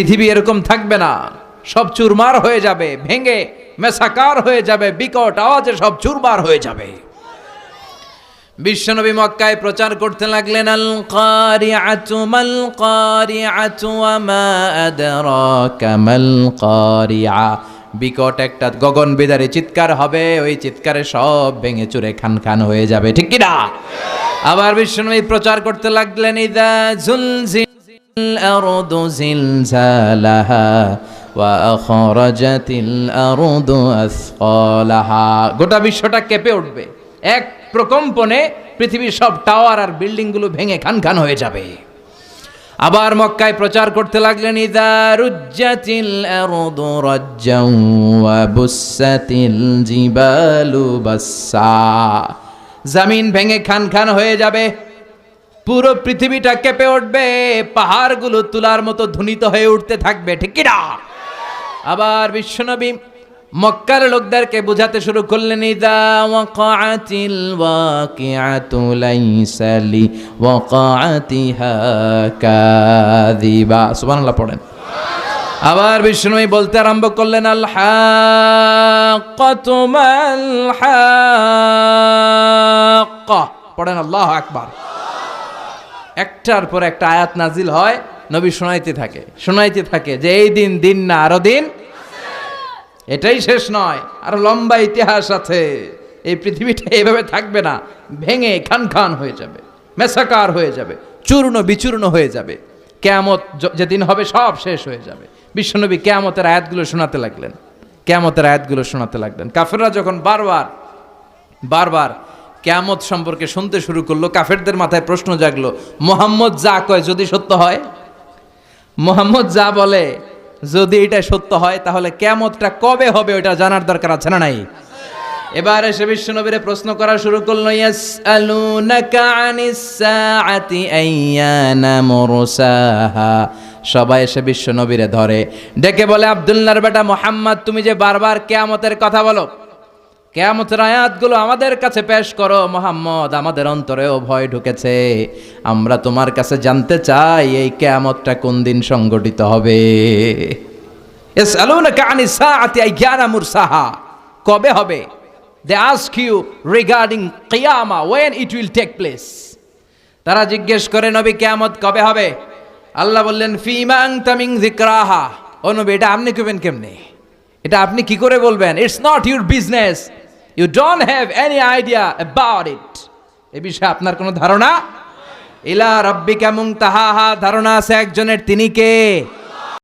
পৃথিবী এরকম থাকবে না, সব চুরমার হয়ে যাবে, ভেঙে মেসাকার হয়ে যাবে, বিকট আওয়াজে সব চুরমার হয়ে যাবে। বিশ্বনবী মক্কায় প্রচার করতে লাগলেন, আল কারিআতু মাল কারিআতু ওয়া মা আদরাকা মাল কারিআ। বিকট একটা গগন বিদারী চিৎকার হবে, ওই চিৎকারে সব ভেঙে চুরে খান খান হয়ে যাবে, ঠিক কি না? আবার বিশ্বনবী প্রচার করতে লাগলেন, ইযা জুলজিলাল আরদু জিলজালাহা ওয়া আখরাজাতিল আরদু আসকালাহা। গোটা বিশ্বটা কেঁপে উঠবে, এক প্রকম্পনে পৃথিবীর সব টাওয়ার আর বিল্ডিং গুলো ভেঙে খান খান হয়ে যাবে। আবার মক্কায় প্রচার করতে লাগলেন, ইযা রুজ্জাতিল আরদু রাজ্জাও ওয়া বুসাতিল জিবালু বাসসা। জমিন ভেঙে খান খান হয়ে যাবে, পুরো পৃথিবীটা কেঁপে উঠবে, পাহাড়গুলো তুলার মতো ধ্বনিত হয়ে উঠতে থাকবে, ঠিক কি না? আবার বিশ্বনবী মক্কার লোকদেরকে বোঝাতে শুরু করলেন, ইযা ওয়াকাআতিল ওয়াকিআতু লাইসা লি ওয়াকাআতিহা কাযিবা। সুবহানাল্লাহ পড়েন। আবার বিষ্ণুই বলতে আরম্ভ করলেন, আল হাক্কাতু মাল হাক্কা। পড়েন আল্লাহু আকবার। একটার পর একটা আয়াত নাজিল হয়, নবী শোনাইতে থাকে যে এই দিন দিন না, আরো দিন, এটাই শেষ নয়, আরো লম্বা ইতিহাস আছে। এই পৃথিবীটা এইভাবে থাকবে না, ভেঙে খান খান হয়ে যাবে, মেসাকার হয়ে যাবে, চূর্ণ বিচূর্ণ হয়ে যাবে। কিয়ামত যেদিন হবে সব শেষ হয়ে যাবে। বিশ্বনবী কিয়ামতের আয়াতগুলো শোনাতে লাগলেন। কাফেররা যখন বারবার কিয়ামত সম্পর্কে শুনতে শুরু করলো, কাফেরদের মাথায় প্রশ্ন জাগলো, মুহাম্মদ যা কয় যদি সত্য হয়, মুহাম্মদ যা বলে যদি এটা সত্য হয়, তাহলে কিয়ামতটা কবে হবে ওটা জানার দরকার আছে না নাই? এবার এসে বিশ্বনবীরে প্রশ্ন করা শুরু করলো, ইয়াসআলুনাকা আনিস সাআতি আইয়ানা মুরসাহা। সবাই এসে বিশ্বনবীরে ধরে, ডেকে বলে, আব্দুল্লাহর বেটা মুহাম্মদ, তুমি যে বারবার কিয়ামতের কথা বলো, কিয়ামতের আয়াতগুলো আমাদের কাছে পেশ করো। মুহাম্মদ, আমাদের অন্তরেও ভয় ঢুকেছে, আমরা তোমার কাছে জানতে চাই এই কিয়ামতটা কোন দিন সংঘটিত হবে। ইয়াসআলুনাকা আনিস সাআতি আইয়ানা মুরসাহা, কবে হবে? They ask you regarding qiyamah, when it will take place. তারা জিজ্ঞেস করে, নবী কিয়ামত কবে হবে? আল্লাহ বললেন, ফিমা আনতা মিন যিকরাহা। ও নবী, এটা আপনি কইবেন কেমনে? এটা আপনি কি করে বলবেন? It's not your business. You don't have any idea about it. এই বিষয়ে আপনার কোনো ধারণা? ইলা রাব্বিকা মুনতাহাহা, ধারণা আছে একজনের, তিনি কে?